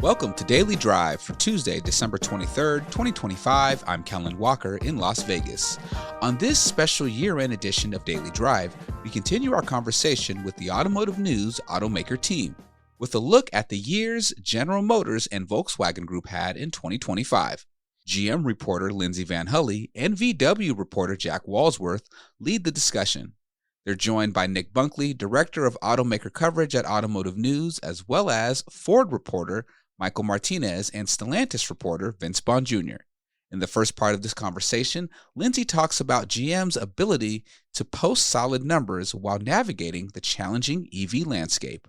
Welcome to Daily Drive for Tuesday, December 23rd, 2025. I'm Kellen Walker in Las Vegas. On this special year-end edition of Daily Drive, we continue our conversation with the automotive news Automaker team with a look at the years General Motors and Volkswagen Group had in 2025. GM reporter Lindsay VanHulle and VW reporter Jack Walsworth lead the discussion. They're joined by Nick Bunkley, director of Automaker coverage at Automotive News, as well as Ford reporter Michael Martinez and Stellantis reporter Vince Bond Jr. In the first part of this conversation, Lindsay talks about GM's ability to post solid numbers while navigating the challenging EV landscape.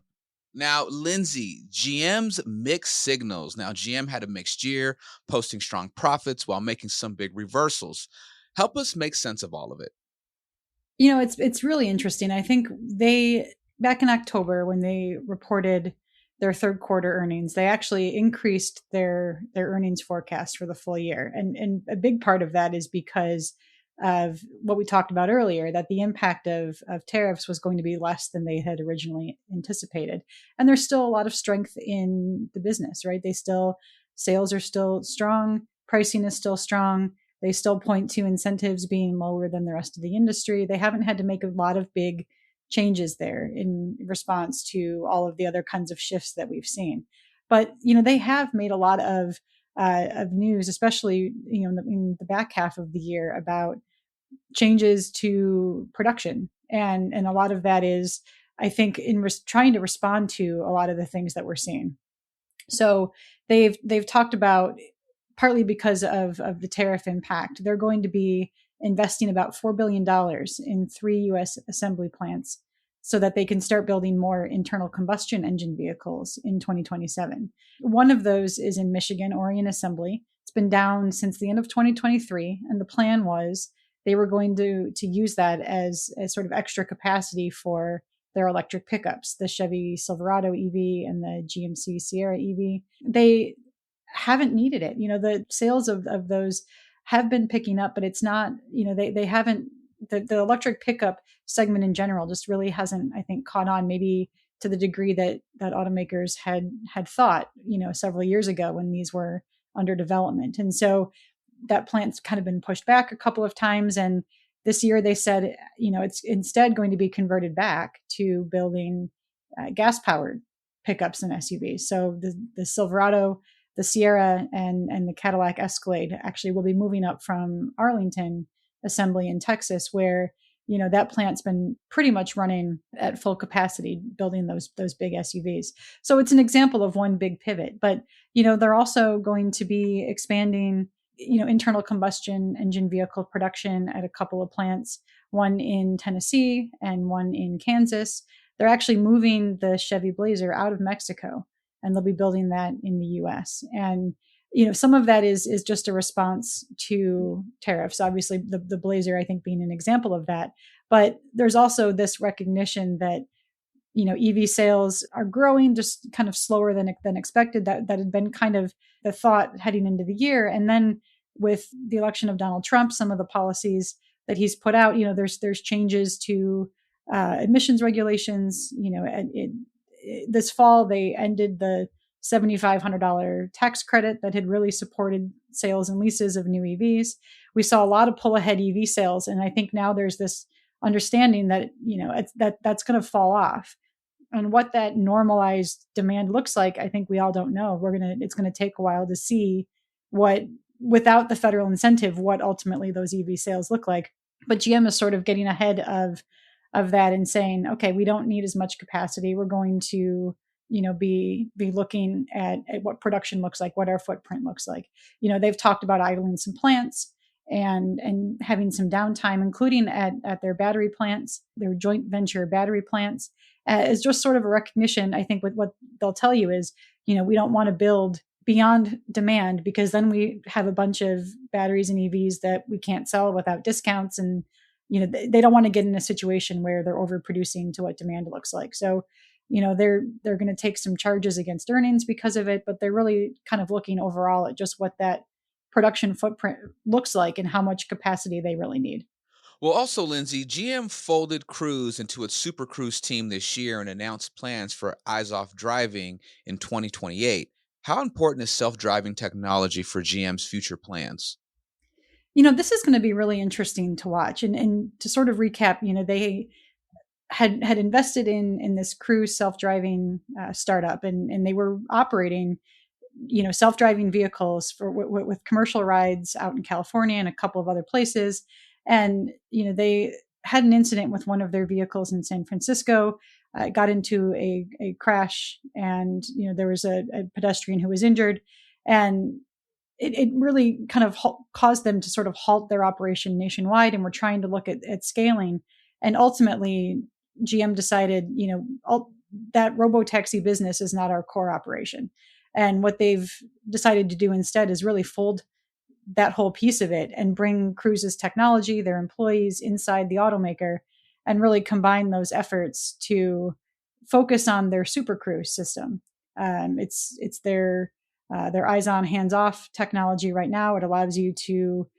Now, Lindsay, GM's mixed signals. Now, GM had a mixed year, posting strong profits while making some big reversals. Help us make sense of all of it. You know, it's really interesting. I think back in October when they reported their third quarter earnings, they actually increased their earnings forecast for the full year. And a big part of that is because of what we talked about earlier, that the impact of tariffs was going to be less than they had originally anticipated. And there's still a lot of strength in the business, right? Sales are still strong, pricing is still strong. They still point to incentives being lower than the rest of the industry. They haven't had to make a lot of big changes there in response to all of the other kinds of shifts that we've seen. But, they have made a lot of news, especially, in the back half of the year about changes to production. And a lot of that is, I think, in trying to respond to a lot of the things that we're seeing. So they've talked about, partly because of the tariff impact, they're going to be investing about $4 billion in 3 U.S. assembly plants so that they can start building more internal combustion engine vehicles in 2027. One of those is in Michigan, Orion Assembly. It's been down since the end of 2023, and the plan was they were going to use that as sort of extra capacity for their electric pickups, the Chevy Silverado EV and the GMC Sierra EV. They haven't needed it. The sales of those have been picking up, but it's not, they haven't, the electric pickup segment in general just really hasn't, I think, caught on maybe to the degree that automakers had thought, several years ago when these were under development. And so that plant's kind of been pushed back a couple of times. And this year they said, it's instead going to be converted back to building gas powered pickups and SUVs. So the Silverado, the Sierra, and the Cadillac Escalade actually will be moving up from Arlington Assembly in Texas, where that plant's been pretty much running at full capacity, building those big SUVs. So it's an example of one big pivot. But they're also going to be expanding internal combustion engine vehicle production at a couple of plants, one in Tennessee and one in Kansas. They're actually moving the Chevy Blazer out of Mexico, and they'll be building that in the U.S. And, some of that is just a response to tariffs. Obviously, the Blazer, I think, being an example of that. But there's also this recognition that, EV sales are growing just kind of slower than expected. That had been kind of the thought heading into the year. And then with the election of Donald Trump, some of the policies that he's put out, there's changes to emissions regulations. This fall, they ended the $7,500 tax credit that had really supported sales and leases of new EVs. We saw a lot of pull ahead EV sales. And I think now there's this understanding that, that's going to fall off. And what that normalized demand looks like, I think we all don't know. It's going to take a while to see without the federal incentive, what ultimately those EV sales look like. But GM is sort of getting ahead of that and saying, okay, we don't need as much capacity. We're going to, be looking at what production looks like, what our footprint looks like. They've talked about idling some plants and having some downtime, including at their battery plants, their joint venture battery plants, as just sort of a recognition. I think what they'll tell you is, we don't want to build beyond demand, because then we have a bunch of batteries and EVs that we can't sell without discounts. And, they don't want to get in a situation where they're overproducing to what demand looks like. So, they're going to take some charges against earnings because of it, but they're really kind of looking overall at just what that production footprint looks like and how much capacity they really need. Well, also, Lindsay, GM folded Cruise into its Super Cruise team this year and announced plans for eyes off driving in 2028. How important is self-driving technology for GM's future plans? This is going to be really interesting to watch. And to sort of recap, they had invested in this Cruise self-driving startup, and they were operating self-driving vehicles with commercial rides out in California and a couple of other places. And they had an incident with one of their vehicles in San Francisco. Got into a crash, and there was a pedestrian who was injured, and it really kind of caused them to sort of halt their operation nationwide, and we're trying to look at scaling. And ultimately, GM decided, that robotaxi business is not our core operation. And what they've decided to do instead is really fold that whole piece of it and bring Cruise's technology, their employees inside the automaker, and really combine those efforts to focus on their Super Cruise system. It's their eyes on, hands off technology right now. It allows you to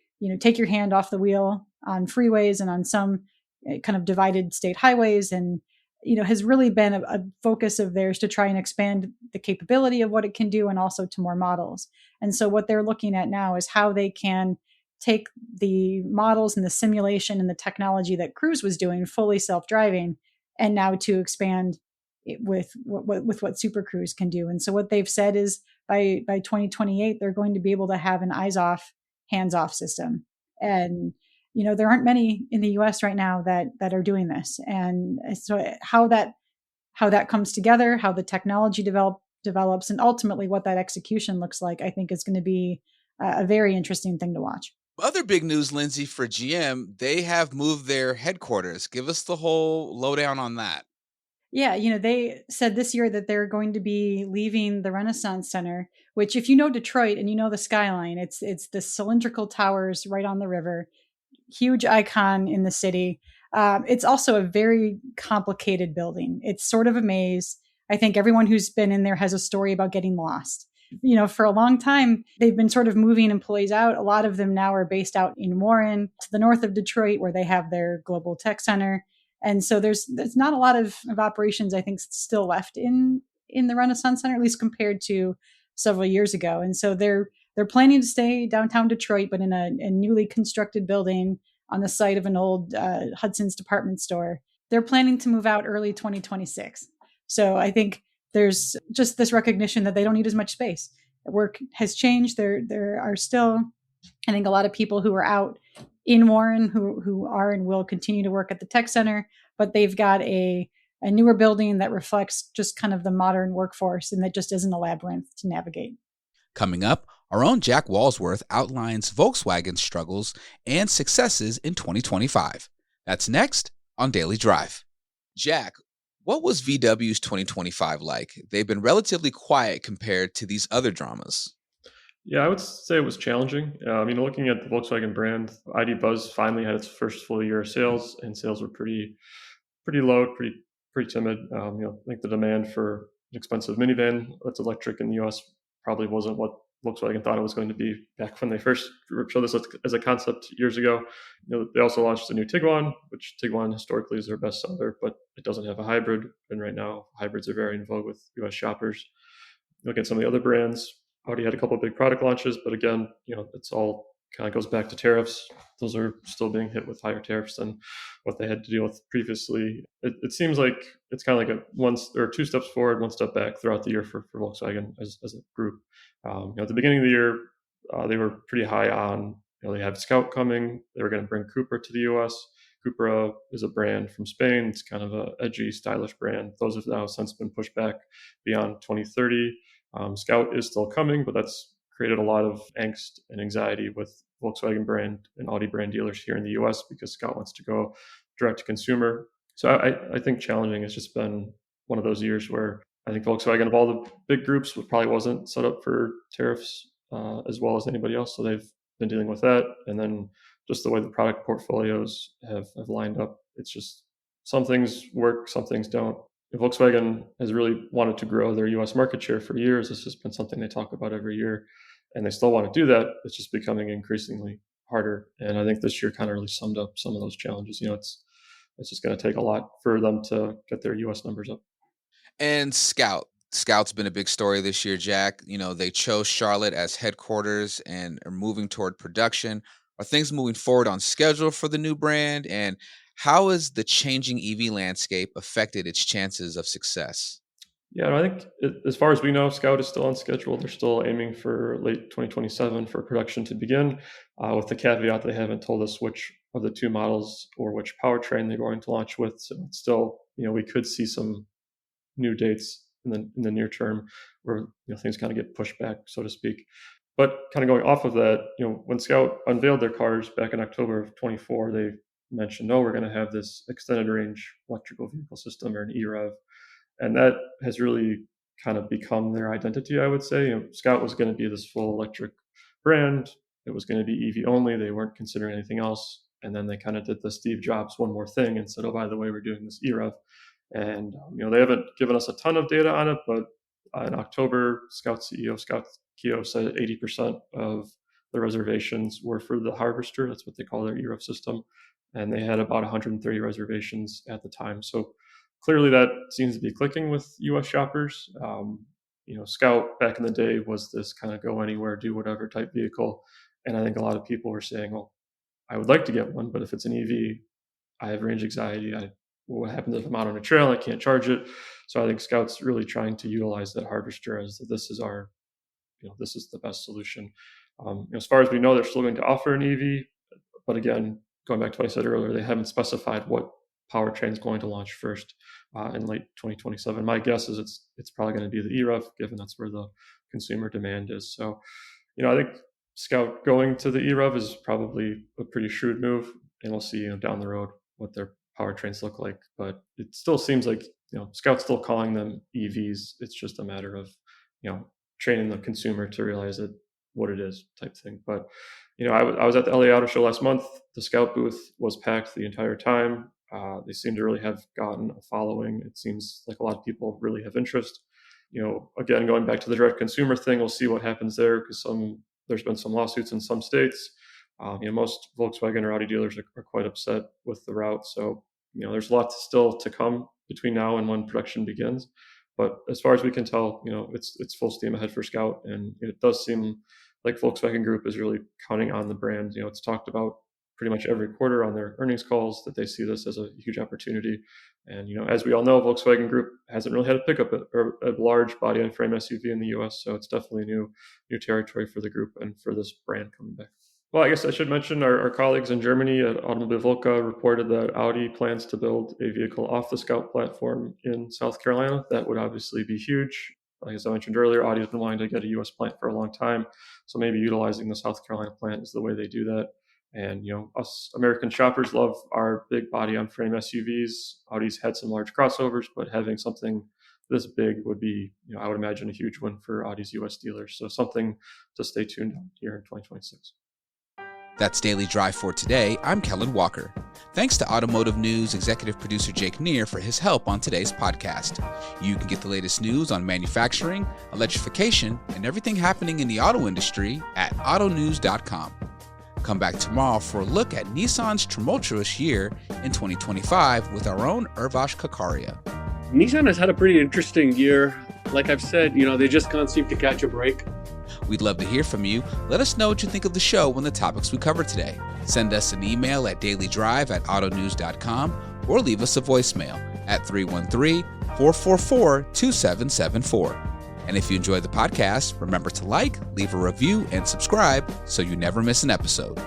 take your hand off the wheel on freeways and on some kind of divided state highways, and has really been a focus of theirs to try and expand the capability of what it can do, and also to more models. And so what they're looking at now is how they can take the models and the simulation and the technology that Cruise was doing fully self-driving, and now to expand it with what Super Cruise can do. And so what they've said is by 2028, they're going to be able to have an eyes off, hands off system. And there aren't many in the US right now that are doing this. And so how that comes together, how the technology develops, and ultimately what that execution looks like, I think is going to be a very interesting thing to watch. Other big news, Lindsay, for GM, they have moved their headquarters. Give us the whole lowdown on that. Yeah, they said this year that they're going to be leaving the Renaissance Center, which, if you know Detroit and you know the skyline, it's the cylindrical towers right on the river, huge icon in the city. It's also a very complicated building. It's sort of a maze. I think everyone who's been in there has a story about getting lost. For a long time, they've been sort of moving employees out. A lot of them now are based out in Warren, to the north of Detroit, where they have their global tech center. And so there's not a lot of operations, I think, still left in the Renaissance Center, at least compared to several years ago. And so they're planning to stay downtown Detroit, but in a newly constructed building on the site of an old Hudson's department store. They're planning to move out early 2026. So I think there's just this recognition that they don't need as much space. Work has changed. There are still, I think, a lot of people who are out in Warren who are and will continue to work at the tech center, but they've got a newer building that reflects just kind of the modern workforce, and that just isn't a labyrinth to navigate. Coming up, our own Jack Walsworth outlines Volkswagen's struggles and successes in 2025. That's next on Daily Drive. Jack, what was VW's 2025 like? They've been relatively quiet compared to these other dramas. Yeah, I would say it was challenging. Looking at the Volkswagen brand, ID Buzz finally had its first full year of sales, and sales were pretty low, pretty timid. I think the demand for an expensive minivan that's electric in the U.S. probably wasn't what Volkswagen thought it was going to be back when they first showed this as a concept years ago. They also launched the new Tiguan, which Tiguan historically is their best seller, but it doesn't have a hybrid. And right now, hybrids are very in vogue with U.S. shoppers. Look at some of the other brands. Audi had a couple of big product launches, but again, it's all kind of goes back to tariffs. Those are still being hit with higher tariffs than what they had to deal with previously. It seems like it's kind of like a one or two steps forward, one step back throughout the year for Volkswagen as a group. At the beginning of the year, they were pretty high on, they had Scout coming. They were going to bring Cupra to the US. Cupra is a brand from Spain. It's kind of a edgy, stylish brand. Those have now since been pushed back beyond 2030. Scout is still coming, but that's created a lot of angst and anxiety with Volkswagen brand and Audi brand dealers here in the US because Scout wants to go direct to consumer. So I think challenging has just been one of those years where I think Volkswagen, of all the big groups, probably wasn't set up for tariffs as well as anybody else. So they've been dealing with that. And then just the way the product portfolios have lined up, it's just some things work, some things don't. Volkswagen has really wanted to grow their US market share for years. This has been something they talk about every year, and they still want to do that. It's just becoming increasingly harder. And I think this year kind of really summed up some of those challenges. It's just going to take a lot for them to get their US numbers up. And Scout, Scout's been a big story this year, Jack. They chose Charlotte as headquarters and are moving toward production. Are things moving forward on schedule for the new brand? And how has the changing EV landscape affected its chances of success? Yeah, I think as far as we know, Scout is still on schedule. They're still aiming for late 2027 for production to begin, with the caveat they haven't told us which of the two models or which powertrain they're going to launch with. So it's still, we could see some new dates in the near term where things kind of get pushed back, so to speak. But kind of going off of that, when Scout unveiled their cars back in October of 24, they mentioned, no, we're going to have this extended range electrical vehicle system, or an EREV. And that has really kind of become their identity, I would say. Scout was going to be this full electric brand. It was going to be EV only. They weren't considering anything else. And then they kind of did the Steve Jobs one more thing and said, oh, by the way, we're doing this EREV. And they haven't given us a ton of data on it, but in October, Scout CEO Scott Keogh said 80% of the reservations were for the Harvester. That's what they call their EREV system. And they had about 130 reservations at the time. So clearly that seems to be clicking with US shoppers. Scout back in the day was this kind of go anywhere, do whatever type vehicle. And I think a lot of people were saying, well, I would like to get one, but if it's an EV, I have range anxiety. What happens if I'm out on a trail? I can't charge it. So I think Scout's really trying to utilize that Harvester as this is this is the best solution. As far as we know, they're still going to offer an EV, but again, going back to what I said earlier, they haven't specified what powertrain is going to launch first in late 2027. My guess is it's probably going to be the EREV, given that's where the consumer demand is. So, I think Scout going to the EREV is probably a pretty shrewd move, and we'll see down the road what their powertrains look like. But it still seems like Scout's still calling them EVs. It's just a matter of training the consumer to realize what it is type thing. But I was at the LA Auto Show last month. The Scout booth was packed the entire time. They seem to really have gotten a following. It seems like a lot of people really have interest. Again, going back to the direct consumer thing, we'll see what happens there, because there's been some lawsuits in some states. Most Volkswagen or Audi dealers are quite upset with the route. So, there's lots still to come between now and when production begins. But as far as we can tell, it's full steam ahead for Scout. And it does seem like Volkswagen Group is really counting on the brand. It's talked about pretty much every quarter on their earnings calls that they see this as a huge opportunity. And, as we all know, Volkswagen Group hasn't really had to pick up a large body and frame SUV in the US. So it's definitely new territory for the group and for this brand coming back. Well, I guess I should mention our colleagues in Germany at Automobil Volca reported that Audi plans to build a vehicle off the Scout platform in South Carolina. That would obviously be huge. Like as I mentioned earlier, Audi has been wanting to get a US plant for a long time. So maybe utilizing the South Carolina plant is the way they do that. And, us American shoppers love our big body on frame SUVs. Audi's had some large crossovers, but having something this big would be, I would imagine, a huge win for Audi's US dealers. So something to stay tuned on here in 2026. That's Daily Drive for today. I'm Kellen Walker. Thanks to Automotive News executive producer Jake Neer for his help on today's podcast. You can get the latest news on manufacturing, electrification, and everything happening in the auto industry at autonews.com. Come back tomorrow for a look at Nissan's tumultuous year in 2025 with our own Urvash Kakaria. Nissan has had a pretty interesting year. Like I've said, they just can't seem to catch a break. We'd love to hear from you. Let us know what you think of the show and the topics we covered today. Send us an email at dailydrive@autonews.com or leave us a voicemail at 313-444-2774. And if you enjoy the podcast, remember to leave a review, and subscribe so you never miss an episode.